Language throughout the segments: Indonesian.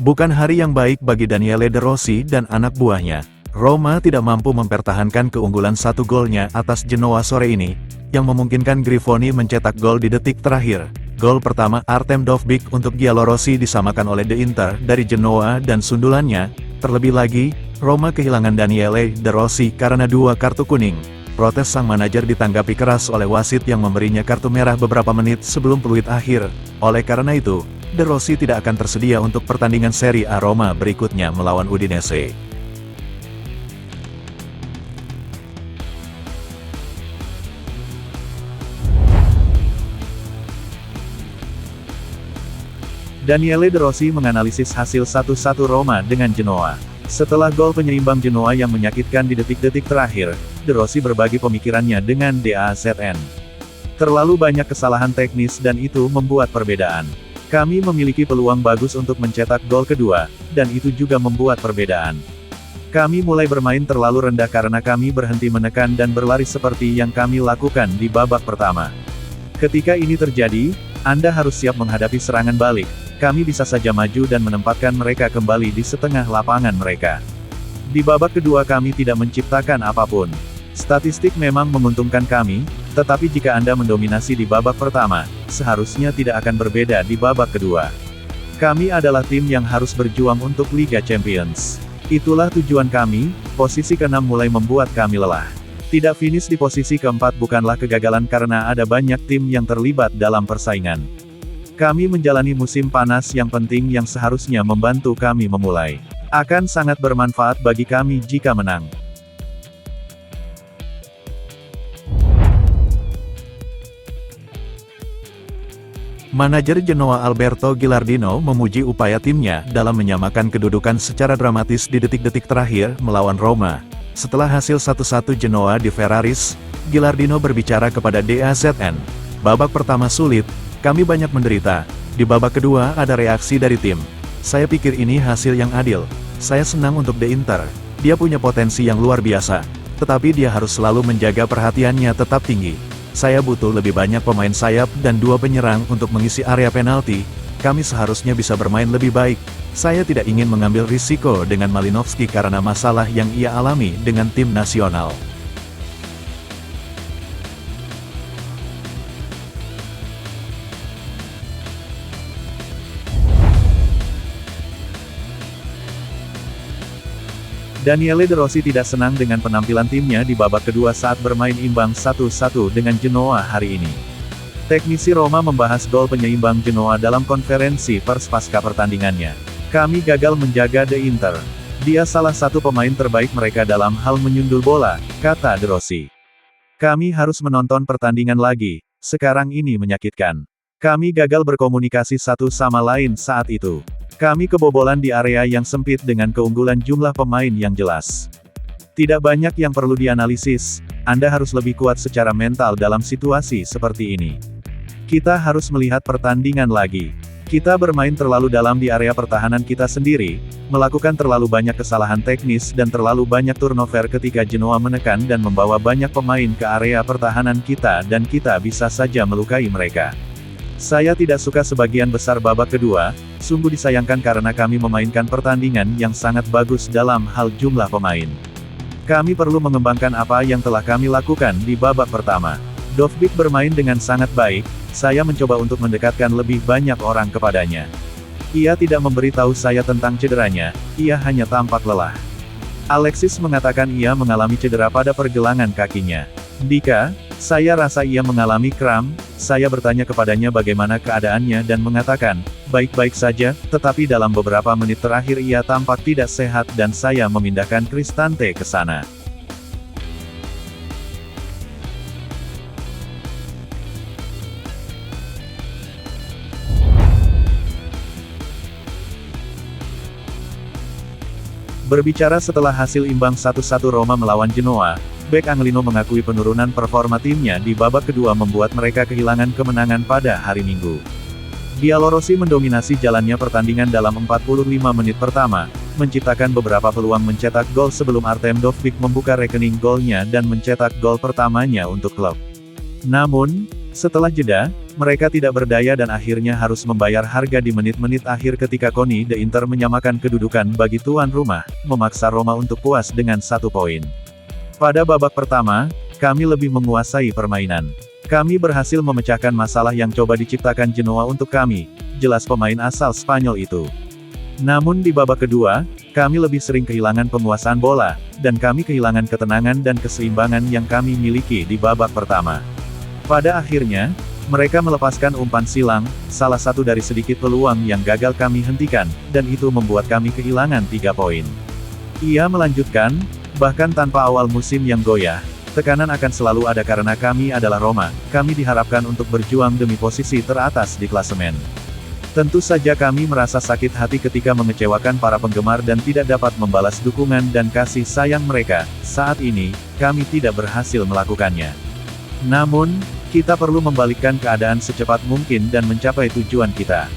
Bukan hari yang baik bagi Daniele De Rossi dan anak buahnya. Roma tidak mampu mempertahankan keunggulan 1 golnya atas Genoa sore ini, yang memungkinkan Grifoni mencetak gol di detik terakhir. Gol pertama Artem Dovbyk untuk Giallorossi disamakan oleh De Inter dari Genoa dan sundulannya. Terlebih lagi, Roma kehilangan Daniele De Rossi karena 2 kartu kuning. Protes sang manajer ditanggapi keras oleh wasit yang memberinya kartu merah beberapa menit sebelum peluit akhir. Oleh karena itu, De Rossi tidak akan tersedia untuk pertandingan Serie A Roma berikutnya melawan Udinese. Daniele De Rossi menganalisis hasil 1-1 Roma dengan Genoa. Setelah gol penyeimbang Genoa yang menyakitkan di detik-detik terakhir, De Rossi berbagi pemikirannya dengan DAZN. Terlalu banyak kesalahan teknis dan itu membuat perbedaan. Kami memiliki peluang bagus untuk mencetak gol kedua, dan itu juga membuat perbedaan. Kami mulai bermain terlalu rendah karena kami berhenti menekan dan berlari seperti yang kami lakukan di babak pertama. Ketika ini terjadi, Anda harus siap menghadapi serangan balik. Kami bisa saja maju dan menempatkan mereka kembali di setengah lapangan mereka. Di babak kedua kami tidak menciptakan apapun. Statistik memang menguntungkan kami, tetapi jika Anda mendominasi di babak pertama, seharusnya tidak akan berbeda di babak kedua. Kami adalah tim yang harus berjuang untuk Liga Champions. Itulah tujuan kami. Posisi ke-6 mulai membuat kami lelah. Tidak finish di posisi ke-4 bukanlah kegagalan karena ada banyak tim yang terlibat dalam persaingan. Kami menjalani musim panas yang penting yang seharusnya membantu kami memulai. Akan sangat bermanfaat bagi kami jika menang. Manajer Genoa Alberto Gilardino memuji upaya timnya dalam menyamakan kedudukan secara dramatis di detik-detik terakhir melawan Roma. Setelah hasil 1-1 Genoa di Ferraris, Gilardino berbicara kepada DAZN. Babak pertama sulit, kami banyak menderita. Di babak kedua ada reaksi dari tim. Saya pikir ini hasil yang adil. Saya senang untuk De Inter. Dia punya potensi yang luar biasa. Tetapi dia harus selalu menjaga perhatiannya tetap tinggi. Saya butuh lebih banyak pemain sayap dan 2 penyerang untuk mengisi area penalti. Kami seharusnya bisa bermain lebih baik. Saya tidak ingin mengambil risiko dengan Malinovskyi karena masalah yang ia alami dengan tim nasional. Daniele De Rossi tidak senang dengan penampilan timnya di babak kedua saat bermain imbang 1-1 dengan Genoa hari ini. Teknisi Roma membahas gol penyeimbang Genoa dalam konferensi pers pasca pertandingannya. Kami gagal menjaga De Inter. Dia salah satu pemain terbaik mereka dalam hal menyundul bola, kata De Rossi. Kami harus menonton pertandingan lagi, sekarang ini menyakitkan. Kami gagal berkomunikasi satu sama lain saat itu. Kami kebobolan di area yang sempit dengan keunggulan jumlah pemain yang jelas. Tidak banyak yang perlu dianalisis, Anda harus lebih kuat secara mental dalam situasi seperti ini. Kita harus melihat pertandingan lagi. Kita bermain terlalu dalam di area pertahanan kita sendiri, melakukan terlalu banyak kesalahan teknis dan terlalu banyak turnover ketika Genoa menekan dan membawa banyak pemain ke area pertahanan kita dan kita bisa saja melukai mereka. Saya tidak suka sebagian besar babak kedua, sungguh disayangkan karena kami memainkan pertandingan yang sangat bagus dalam hal jumlah pemain. Kami perlu mengembangkan apa yang telah kami lakukan di babak pertama. Dovbyk bermain dengan sangat baik, saya mencoba untuk mendekatkan lebih banyak orang kepadanya. Ia tidak memberitahu saya tentang cederanya, ia hanya tampak lelah. Alexis mengatakan ia mengalami cedera pada pergelangan kakinya. Dika, saya rasa ia mengalami kram. Saya bertanya kepadanya bagaimana keadaannya dan mengatakan, baik-baik saja, tetapi dalam beberapa menit terakhir ia tampak tidak sehat dan saya memindahkan Cristante ke sana. Berbicara setelah hasil imbang 1-1 Roma melawan Genoa, bek Angelino mengakui penurunan performa timnya di babak kedua membuat mereka kehilangan kemenangan pada hari Minggu. Giallorossi mendominasi jalannya pertandingan dalam 45 menit pertama, menciptakan beberapa peluang mencetak gol sebelum Artem Dovbyk membuka rekening golnya dan mencetak gol pertamanya untuk klub. Namun, setelah jeda, Mereka tidak berdaya dan akhirnya harus membayar harga di menit-menit akhir ketika Coni de Inter menyamakan kedudukan bagi tuan rumah, memaksa Roma untuk puas dengan 1 poin. Pada babak pertama, kami lebih menguasai permainan. Kami berhasil memecahkan masalah yang coba diciptakan Genoa untuk kami, jelas pemain asal Spanyol itu. Namun di babak kedua, kami lebih sering kehilangan penguasaan bola, dan kami kehilangan ketenangan dan keseimbangan yang kami miliki di babak pertama. Pada akhirnya, mereka melepaskan umpan silang, salah satu dari sedikit peluang yang gagal kami hentikan, dan itu membuat kami kehilangan 3 poin. Ia melanjutkan, bahkan tanpa awal musim yang goyah, tekanan akan selalu ada karena kami adalah Roma, kami diharapkan untuk berjuang demi posisi teratas di klasemen. Tentu saja kami merasa sakit hati ketika mengecewakan para penggemar dan tidak dapat membalas dukungan dan kasih sayang mereka. Saat ini, kami tidak berhasil melakukannya. Namun, kita perlu membalikkan keadaan secepat mungkin dan mencapai tujuan kita.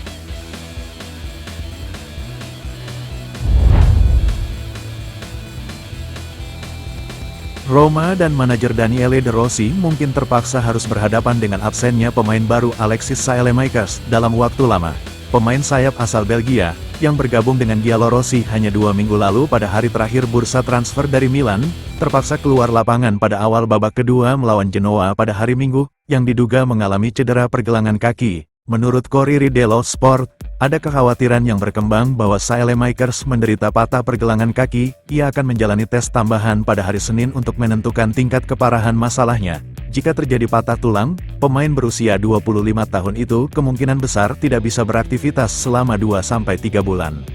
Roma dan manajer Daniele De Rossi mungkin terpaksa harus berhadapan dengan absennya pemain baru Alexis Saelemaekers dalam waktu lama. Pemain sayap asal Belgia, yang bergabung dengan Giallorossi hanya 2 minggu lalu pada hari terakhir bursa transfer dari Milan, terpaksa keluar lapangan pada awal babak kedua melawan Genoa pada hari Minggu, yang diduga mengalami cedera pergelangan kaki. Menurut Corriere dello Sport, ada kekhawatiran yang berkembang bahwa Saelemaekers menderita patah pergelangan kaki. Ia akan menjalani tes tambahan pada hari Senin untuk menentukan tingkat keparahan masalahnya. Jika terjadi patah tulang, pemain berusia 25 tahun itu kemungkinan besar tidak bisa beraktivitas selama 2-3 bulan.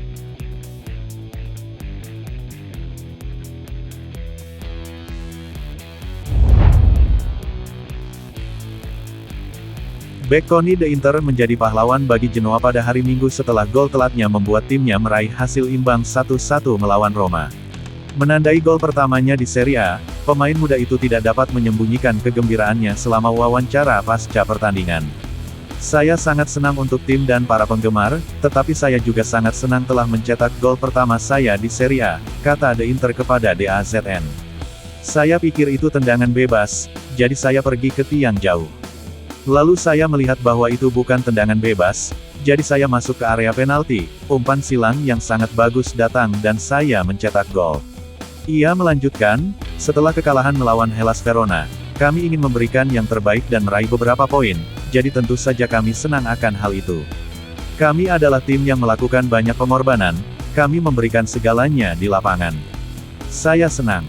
Bek Coni de Inter menjadi pahlawan bagi Genoa pada hari Minggu setelah gol telatnya membuat timnya meraih hasil imbang 1-1 melawan Roma. Menandai gol pertamanya di Serie A, pemain muda itu tidak dapat menyembunyikan kegembiraannya selama wawancara pasca pertandingan. Saya sangat senang untuk tim dan para penggemar, tetapi saya juga sangat senang telah mencetak gol pertama saya di Serie A, kata De Inter kepada DAZN. Saya pikir itu tendangan bebas, jadi saya pergi ke tiang jauh. Lalu saya melihat bahwa itu bukan tendangan bebas, jadi saya masuk ke area penalti, umpan silang yang sangat bagus datang dan saya mencetak gol. Ia melanjutkan, setelah kekalahan melawan Hellas Verona, kami ingin memberikan yang terbaik dan meraih beberapa poin, jadi tentu saja kami senang akan hal itu. Kami adalah tim yang melakukan banyak pengorbanan, kami memberikan segalanya di lapangan. Saya senang.